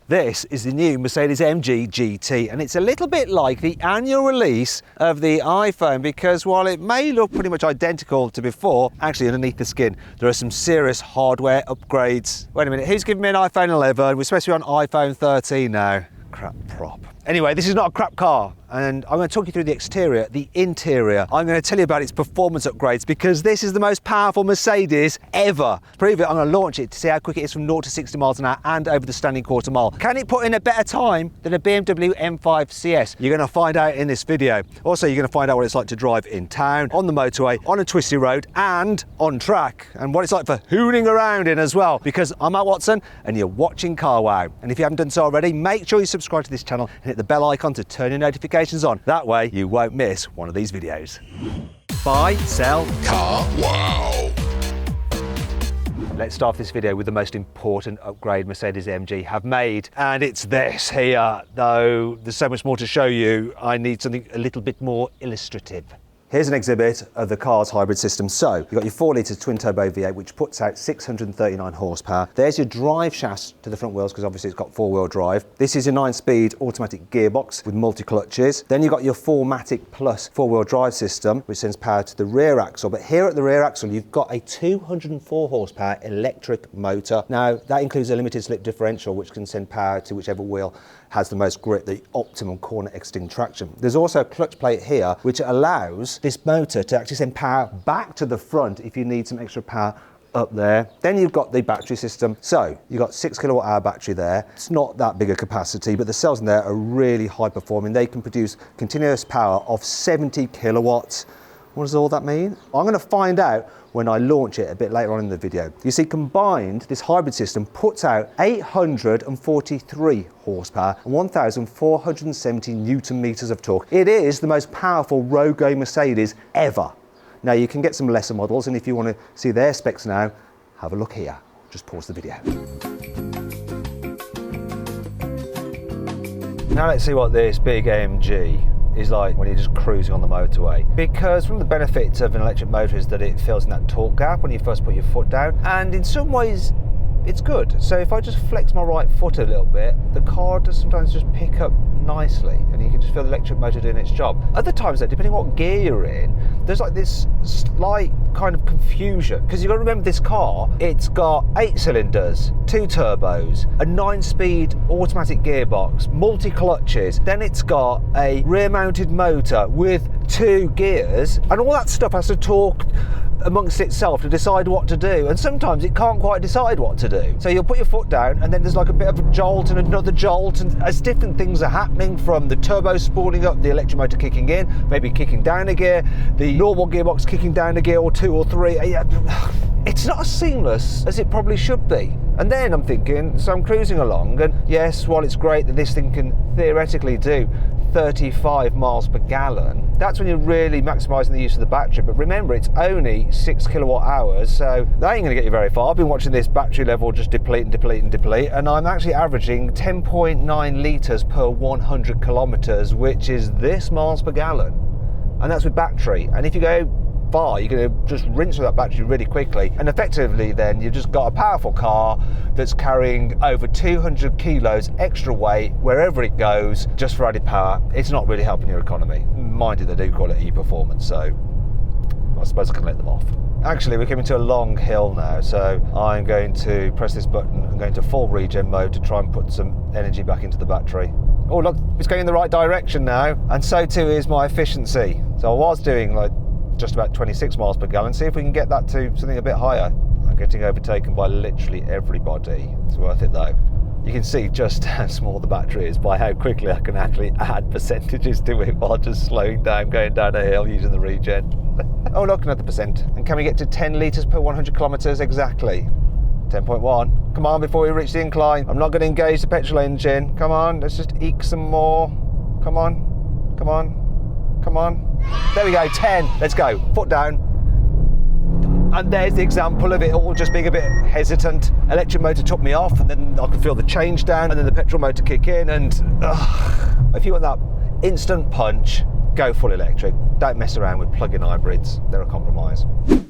This is the new Mercedes-AMG GT, and it's a little bit like the annual release of the iPhone, because while it may look pretty much identical to before, actually underneath the skin there are some serious hardware upgrades. Wait a minute, who's giving me an iPhone 11? We're supposed to be on iPhone 13 now. Crap prop. Anyway, this is not a crap car, and I'm going to talk you through the exterior, the interior. I'm going to tell you about its performance upgrades, because this is the most powerful Mercedes ever. To prove it, I'm going to launch it to see how quick it is from 0 to 60 miles an hour and over the standing quarter mile. Can it put in a better time than a BMW M5 CS? You're going to find out in this video. Also, you're going to find out what it's like to drive in town, on the motorway, on a twisty road, and on track, and what it's like for hooning around in as well, because I'm Matt Watson and you're watching Car Wow. And if you haven't done so already, make sure you subscribe to this channel and hit the bell icon to turn your notifications on. That way you won't miss one of these videos. Buy, sell, Car Wow. Let's start this video with the most important upgrade Mercedes-AMG have made, and it's this here. Though there's so much more to show you, I need something a little bit more illustrative. Here's an exhibit of the car's hybrid system. So you've got your 4-litre twin-turbo V8, which puts out 639 horsepower. There's your drive shaft to the front wheels, because obviously it's got 4-wheel drive. This is your 9-speed automatic gearbox with multi-clutches. Then you've got your 4MATIC Plus 4-wheel drive system, which sends power to the rear axle. But here at the rear axle, you've got a 204 horsepower electric motor. Now, that includes a limited slip differential, which can send power to whichever wheel has the most grip, the optimum corner exiting traction. There's also a clutch plate here, which allows this motor to actually send power back to the front if you need some extra power up there. Then you've got the battery system. So you've got 6 kilowatt hour battery there. It's not that big a capacity, but the cells in there are really high performing. They can produce continuous power of 70 kilowatts. What does all that mean? I'm going to find out when I launch it a bit later on in the video. You see, combined, this hybrid system puts out 843 horsepower and 1,470 newton meters of torque. It is the most powerful road-going Mercedes ever. Now, you can get some lesser models, and if you want to see their specs now, have a look here. Just pause the video. Now let's see what this big AMG is like when you're just cruising on the motorway. Because one of the benefits of an electric motor is that it fills in that torque gap when you first put your foot down, and in some ways it's good. So if I just flex my right foot a little bit, the car does sometimes just pick up nicely, and you can just feel the electric motor doing its job. Other times though, depending on what gear you're in, there's like this slight kind of confusion, because you've got to remember this car, it's got 8 cylinders, 2 turbos, a 9-speed automatic gearbox, multi-clutches, then it's got a rear-mounted motor with 2 gears, and all that stuff has to talk amongst itself to decide what to do, and sometimes it can't quite decide what to do. So you'll put your foot down, and then there's like a bit of a jolt and another jolt, and as different things are happening, from the turbo spooling up, the electric motor kicking in, maybe kicking down a gear, the normal gearbox kicking down a gear or 2 or 3. It's not as seamless as it probably should be. And then I'm thinking, so I'm cruising along, and yes, while it's great that this thing can theoretically do 35 miles per gallon, that's when you're really maximising the use of the battery. But remember, it's only 6 kilowatt hours, so that ain't going to get you very far. I've been watching this battery level just deplete and deplete and deplete, and I'm actually averaging 10.9 litres per 100 kilometres, which is this miles per gallon, and that's with battery. And if you go far, you're going to just rinse through that battery really quickly, and effectively then you've just got a powerful car that's carrying over 200 kilos extra weight wherever it goes, just for added power. It's not really helping your economy. Mind you, they do call it e-performance, so I suppose I can let them off. Actually, we're coming to a long hill now, so I'm going to press this button and go into full regen mode to try and put some energy back into the battery. Oh look, it's going in the right direction now, and so too is my efficiency. So I was doing like just about 26 miles per gallon. See if we can get that to something a bit higher. I'm getting overtaken by literally everybody. It's worth it though. You can see just how small the battery is by how quickly I can actually add percentages to it while just slowing down, going down a hill using the regen. Oh look, another percent. And can we get to 10 litres per 100 kilometres exactly? 10.1. Come on, before we reach the incline. I'm not going to engage the petrol engine. Come on, let's just eke some more. Come on, come on, come on. There we go, 10. Let's go. Foot down. And there's the example of it all just being a bit hesitant. Electric motor took me off, and then I could feel the change down, and then the petrol motor kick in, and if you want that instant punch, go full electric. Don't mess around with plug-in hybrids. They're a compromise.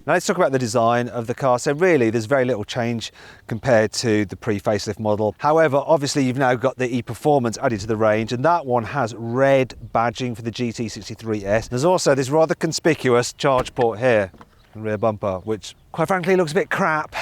Now let's talk about the design of the car. So really there's very little change compared to the pre-facelift model. However, obviously you've now got the e-Performance added to the range, and that one has red badging for the GT63 S. There's also this rather conspicuous charge port here, the rear bumper, which quite frankly looks a bit crap.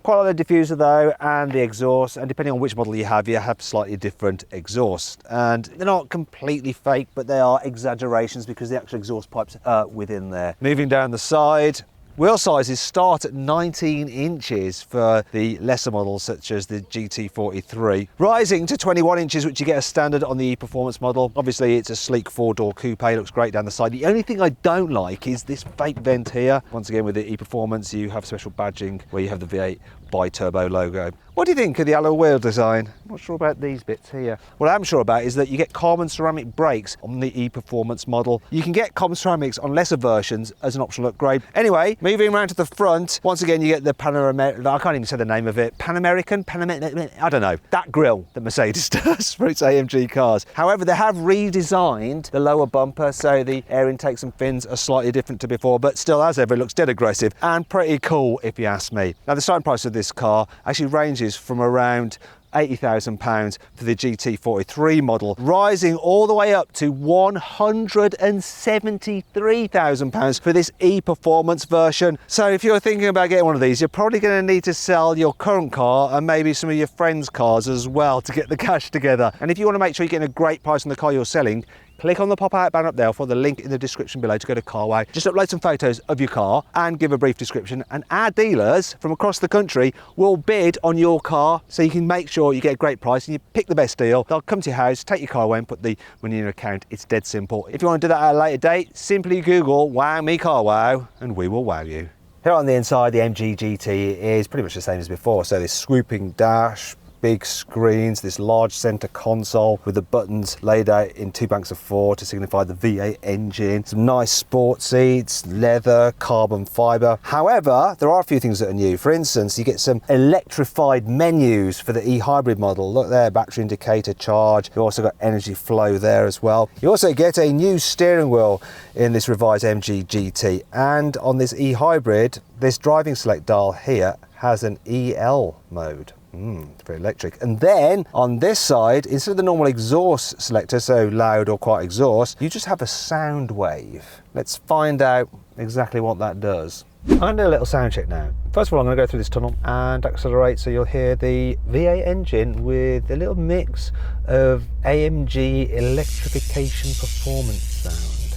Quite like the diffuser though, and the exhaust, and depending on which model you have slightly different exhaust. And they're not completely fake, but they are exaggerations because the actual exhaust pipes are within there. Moving down the side, wheel sizes start at 19 inches for the lesser models such as the GT43, rising to 21 inches, which you get as standard on the e-Performance model. Obviously it's a sleek four-door coupe, looks great down the side. The only thing I don't like is this fake vent here. Once again, with the e-Performance you have special badging where you have the V8 bi-turbo logo. What do you think of the alloy wheel design? I'm not sure about these bits here. What I'm sure about is that you get carbon ceramic brakes on the e-Performance model. You can get carbon ceramics on lesser versions as an optional upgrade. Anyway, moving around to the front, once again you get the I can't even say the name of it, I don't know, that grille that Mercedes does for its AMG cars. However, they have redesigned the lower bumper, so the air intakes and fins are slightly different to before, but still, as ever, it looks dead aggressive and pretty cool if you ask me. Now, the starting price of this car actually ranges from around £80,000 for the GT43 model, rising all the way up to £173,000 for this e-Performance version. So if you're thinking about getting one of these, you're probably going to need to sell your current car and maybe some of your friends' cars as well to get the cash together. And if you want to make sure you're getting a great price on the car you're selling, click on the pop-out banner up there for the link in the description below to go to Carway. Just upload some photos of your car and give a brief description, and our dealers from across the country will bid on your car so you can make sure you get a great price and you pick the best deal. They'll come to your house, take your car away and put the money in your account. It's dead simple. If you want to do that at a later date, simply Google "Wow Me Car Wow" and we will wow you. Here on the inside, the Amg GT is pretty much the same as before. So this swooping dash, big screens, this large center console with the buttons laid out in 2 banks of 4 to signify the V8 engine, some nice sport seats, leather, carbon fiber. However, there are a few things that are new. For instance, you get some electrified menus for the e-hybrid model. Look there, battery indicator, charge. You also got energy flow there as well. You also get a new steering wheel in this revised Amg GT, and on this e-hybrid, this driving select dial here has an EL mode. It's very electric. And then on this side, instead of the normal exhaust selector, so loud or quiet exhaust, you just have a sound wave. Let's find out exactly what that does. I'm going to do a little sound check now. First of all, I'm going to go through this tunnel and accelerate, so you'll hear the V8 engine with a little mix of AMG electrification performance sound.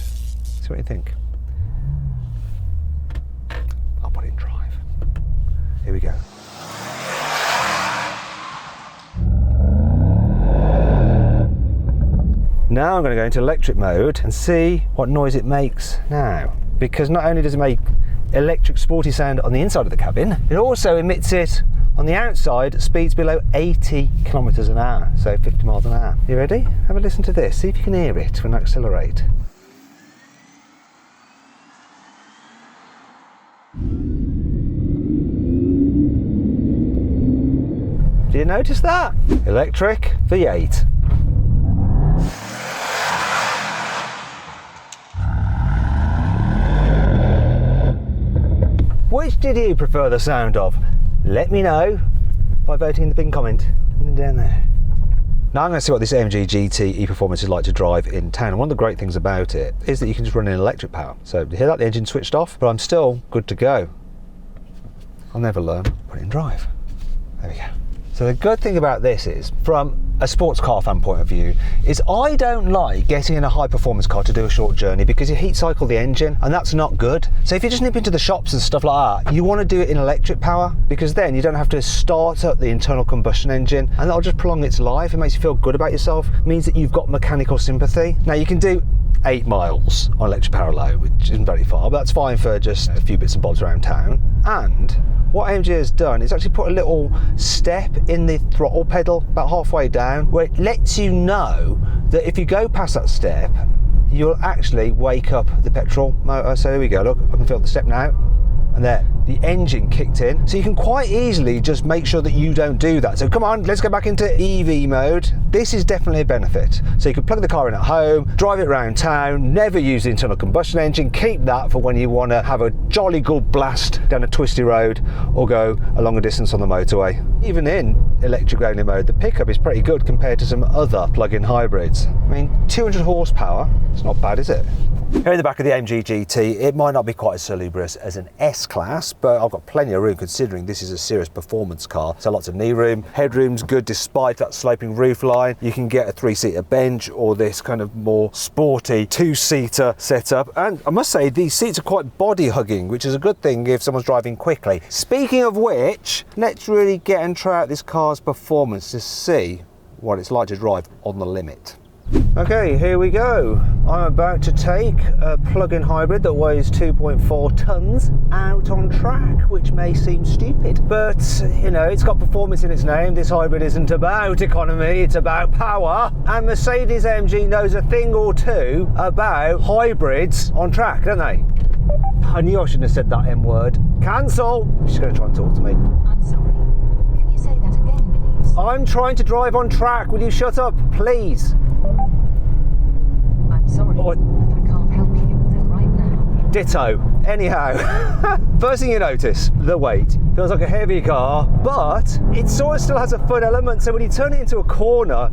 See what you think. I'll put it in drive. Here we go. Now I'm going to go into electric mode and see what noise it makes now. Because not only does it make electric sporty sound on the inside of the cabin, it also emits it on the outside at speeds below 80 kilometers an hour, so 50 miles an hour. You ready? Have a listen to this. See if you can hear it when I accelerate. Do you notice that? Electric V8. Which did you prefer the sound of? Let me know by voting in the pinned comment down there. Now I'm going to see what this Amg GT e-Performance is like to drive in town. And one of the great things about it is that you can just run in electric power. So you hear that the engine switched off, but I'm still good to go. I'll never learn. Put it in drive. There we go. So the good thing about this is, from a sports car fan point of view, is I don't like getting in a high performance car to do a short journey because you heat cycle the engine and that's not good. So if you just nip into the shops and stuff like that, you want to do it in electric power because then you don't have to start up the internal combustion engine and that'll just prolong its life. It makes you feel good about yourself. It means that you've got mechanical sympathy. Now you can do 8 miles on electric power alone, which isn't very far, but that's fine for just a few bits and bobs around town. And what AMG has done is actually put a little step in the throttle pedal about halfway down where it lets you know that if you go past that step, you'll actually wake up the petrol motor. So here we go, look, I can feel the step now, and and then the engine kicked in. So you can quite easily just make sure that you don't do that. So come on, let's go back into EV mode. This is definitely a benefit. So you can plug the car in at home, drive it around town, never use the internal combustion engine, keep that for when you want to have a jolly good blast down a twisty road or go a longer distance on the motorway. Even in electric only mode, the pickup is pretty good compared to some other plug-in hybrids. I mean, 200 horsepower, it's not bad, is it? Here in the back of the AMG GT, it might not be quite as salubrious as an S-Class, but I've got plenty of room considering this is a serious performance car. So lots of knee room, headroom's good despite that sloping roof line. You can get a 3-seater bench or this kind of more sporty 2-seater setup. And I must say, these seats are quite body hugging, which is a good thing if someone's driving quickly. Speaking of which, let's really get and try out this car's performance to see what it's like to drive on the limit. Okay, here we go. I'm about to take a plug-in hybrid that weighs 2.4 tons out on track, which may seem stupid, but you know, it's got performance in its name. This hybrid isn't about economy, it's about power, and Mercedes-AMG knows a thing or two about hybrids on track, don't they? I knew I shouldn't have said that M word. Cancel! She's going to try and talk to me. I'm sorry. Can you say that again, please? I'm trying to drive on track. Will you shut up, please? I'm sorry, but I can't help you with it right now. Ditto. Anyhow, first thing you notice, the weight. Feels like a heavy car, but it sort of still has a fun element. So when you turn it into a corner,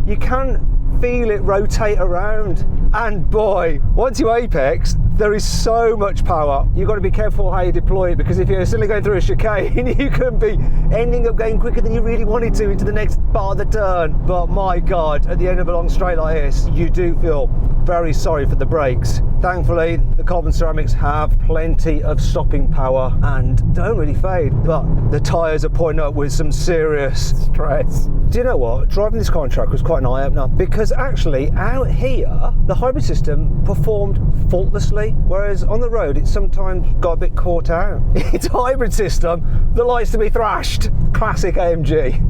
you can feel it rotate around. And boy, once you apex, there is so much power. You've got to be careful how you deploy it, because if you're suddenly going through a chicane, you can be ending up going quicker than you really wanted to into the next part of the turn. But my God, at the end of a long straight like this, you do feel very sorry for the brakes. Thankfully, the carbon ceramics have plenty of stopping power and don't really fade, but the tyres are pointing up with some serious stress. Do you know what? Driving this car on track was quite an eye-opener, because actually out here, the hybrid system performed faultlessly, whereas on the road, it sometimes got a bit caught out. It's a hybrid system that likes to be thrashed. Classic AMG.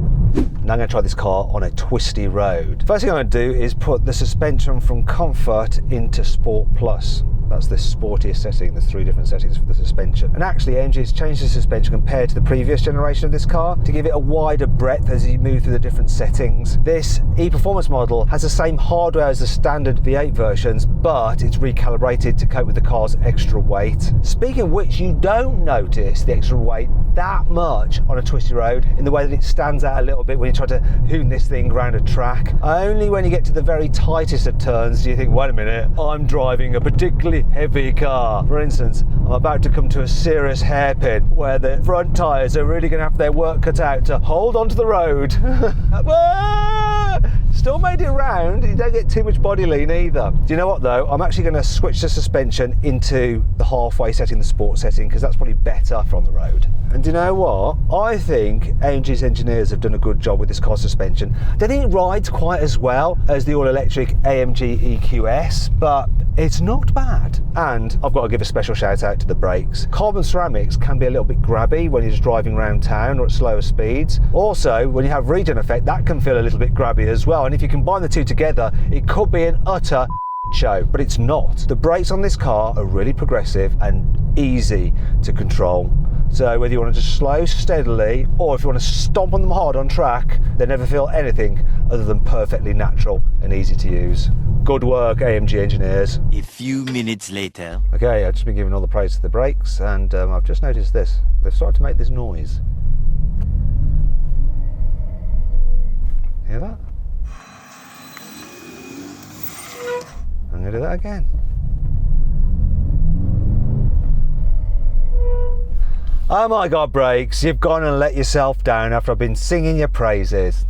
Now I'm going to try this car on a twisty road. First thing I'm going to do is put the suspension from Comfort into Sport Plus. That's the sportiest setting. There's 3 different settings for the suspension. And actually AMG has changed the suspension compared to the previous generation of this car to give it a wider breadth as you move through the different settings. This e-performance model has the same hardware as the standard V8 versions, but it's recalibrated to cope with the car's extra weight. Speaking of which, you don't notice the extra weight that much on a twisty road in the way that it stands out a little bit when you try to hoon this thing around a track. Only when you get to the very tightest of turns do you think, wait a minute, I'm driving a particularly heavy car. For instance, I'm about to come to a serious hairpin where the front tyres are really going to have their work cut out to hold onto the road. Still made it round, you don't get too much body lean either. Do you know what though? I'm actually going to switch the suspension into the halfway setting, the sport setting, because that's probably better for on the road. And do you know what? I think AMG's engineers have done a good job with this car suspension. I don't think it rides quite as well as the all-electric AMG EQS, but it's not bad. And I've got to give a special shout out to the brakes. Carbon ceramics can be a little bit grabby when you're just driving around town or at slower speeds. Also, when you have regen effect, that can feel a little bit grabby as well. And if you combine the two together, it could be an utter show, but it's not. The brakes on this car are really progressive and easy to control. So whether you want to just slow steadily or if you want to stomp on them hard on track, they never feel anything other than perfectly natural and easy to use. Good work, AMG engineers. A few minutes later. Okay, I've just been giving all the praise to the brakes, and I've just noticed this. They've started to make this noise. Hear that? I'm going to do that again. Oh my God, brakes, you've gone and let yourself down after I've been singing your praises.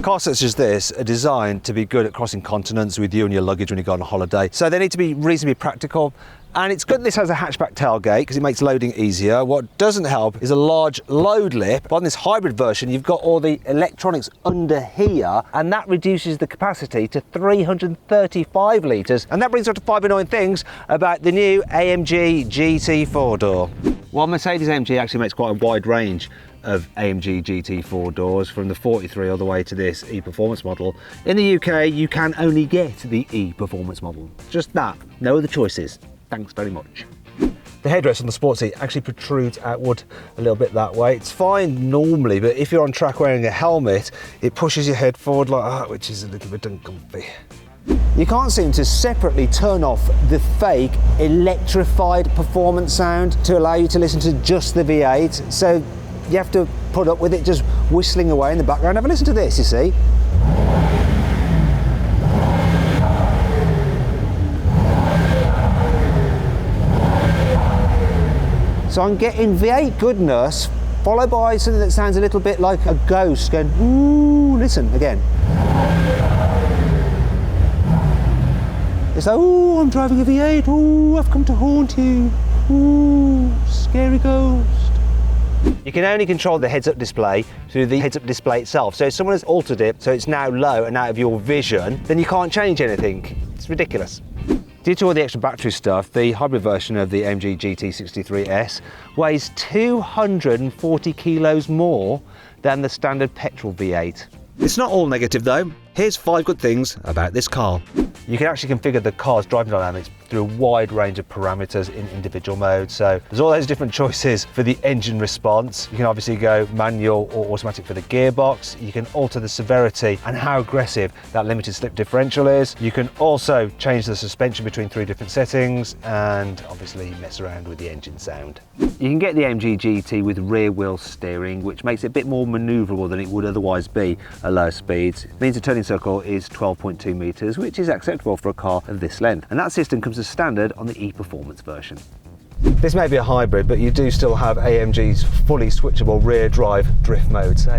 Cars such as this are designed to be good at crossing continents with you and your luggage when you go on a holiday. So they need to be reasonably practical. And it's good this has a hatchback tailgate because it makes loading easier. What doesn't help is a large load lip. But on this hybrid version, you've got all the electronics under here, and that reduces the capacity to 335 litres. And that brings us to 5 annoying things about the new AMG GT 4-door. While Mercedes-AMG actually makes quite a wide range of AMG GT 4-doors, from the 43 all the way to this E-Performance model, in the UK you can only get the E-Performance model. Just that, no other choices. Thanks very much. The headrest on the sports seat actually protrudes outward a little bit that way. It's fine normally, but if you're on track wearing a helmet, it pushes your head forward like that, which is a little bit uncomfy. You can't seem to separately turn off the fake electrified performance sound to allow you to listen to just the V8, so you have to put up with it just whistling away in the background. Have a listen to this, you see. So I'm getting V8 goodness, followed by something that sounds a little bit like a ghost going, ooh, listen again. It's like, ooh, I'm driving a V8, ooh, I've come to haunt you, ooh, scary ghost. You can only control the heads-up display through the heads-up display itself. So if someone has altered it so it's now low and out of your vision, then you can't change anything. It's ridiculous. Due to all the extra battery stuff, the hybrid version of the Amg Gt63 S weighs 240 kilos more than the standard petrol V8. It's not all negative though. Here's 5 good things about this car. You can actually configure the car's driving dynamics through a wide range of parameters in individual modes. So there's all those different choices for the engine response. You can obviously go manual or automatic for the gearbox. You can alter the severity and how aggressive that limited slip differential is. You can also change the suspension between 3 different settings and obviously mess around with the engine sound. You can get the Amg GT with rear wheel steering, which makes it a bit more manoeuvrable than it would otherwise be at low speeds. It means the turning circle is 12.2 meters, which is acceptable for a car of this length. And that system comes as standard on the E-Performance version. This may be a hybrid, but you do still have AMG's fully switchable rear drive drift mode, so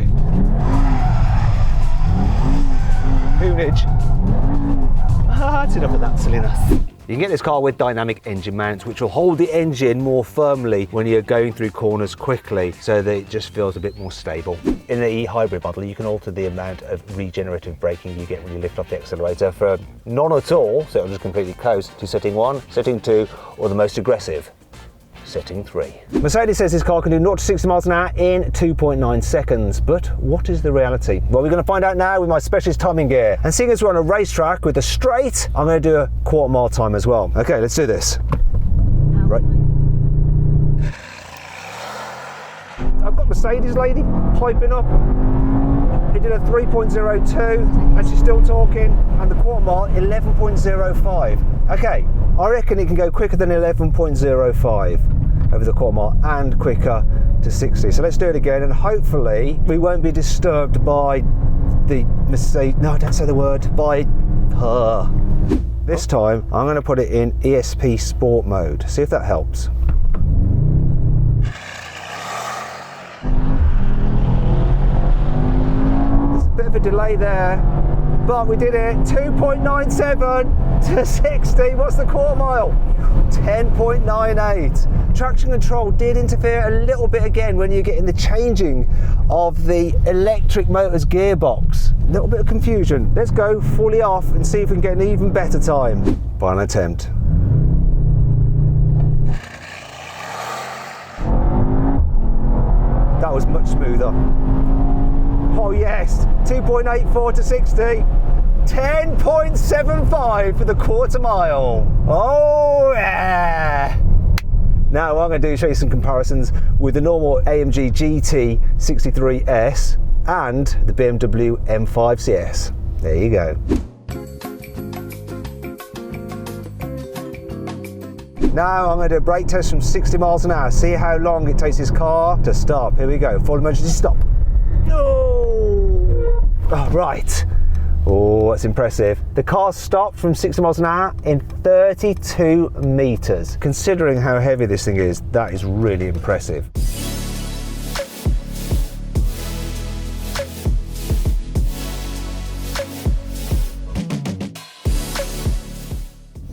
hoonage. That's enough of that silliness. You can get this car with dynamic engine mounts, which will hold the engine more firmly when you're going through corners quickly, so that it just feels a bit more stable. In the E-Hybrid model, you can alter the amount of regenerative braking you get when you lift off the accelerator from none at all, so it'll just completely coast, to setting 1, setting 2, or the most aggressive, setting 3. Mercedes says this car can do 0 to 60 miles an hour in 2.9 seconds, but what is the reality? Well, we're going to find out now with my specialist timing gear. And seeing as we're on a racetrack with a straight, I'm going to do a quarter mile time as well. Okay, let's do this. Right. I've got Mercedes lady piping up. It did a 3.02 and she's still talking, and the quarter mile 11.05. Okay, I reckon it can go quicker than 11.05 over the quarter mile and quicker to 60. So let's do it again, and hopefully we won't be disturbed by the Mercedes, no, don't say the word, by her. This time I'm going to put it in Esp Sport Mode, see if that helps. Bit of a delay there, but we did it. 2.97 to 60. What's the quarter mile? 10.98. Traction control did interfere a little bit again when you're getting the changing of the electric motor's gearbox. A little bit of confusion. Let's go fully off and see if we can get an even better time. Final attempt. That was much smoother. Oh yes, 2.84 to 60, 10.75 for the quarter mile. Oh yeah! Now what I'm going to do is show you some comparisons with the normal Amg Gt63 S and the BMW M5 CS. There you go. Now I'm going to do a brake test from 60 miles an hour, see how long it takes this car to stop. Here we go, full emergency stop. Oh, right. Oh, that's impressive. The car stopped from 60 miles an hour in 32 meters. Considering how heavy this thing is, that is really impressive.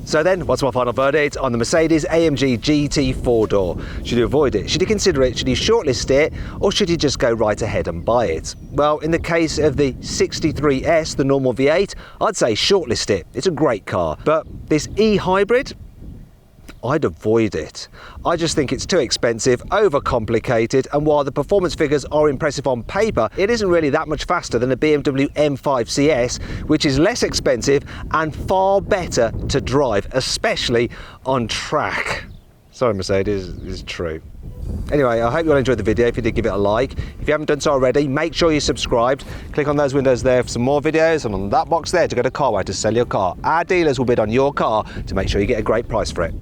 So then, what's my final verdict on the Mercedes AMG GT 4-door? Should you avoid it? Should you consider it? Should you shortlist it? Or should you just go right ahead and buy it? Well, in the case of the 63S, the normal V8, I'd say shortlist it. It's a great car. But this E-Hybrid, I'd avoid it. I just think it's too expensive, overcomplicated, and while the performance figures are impressive on paper, it isn't really that much faster than a BMW M5 CS, which is less expensive and far better to drive, especially on track. Sorry, Mercedes, is true. Anyway, I hope you all enjoyed the video. If you did, give it a like. If you haven't done so already, make sure you're subscribed. Click on those windows there for some more videos, and on that box there to go to Carway to sell your car. Our dealers will bid on your car to make sure you get a great price for it.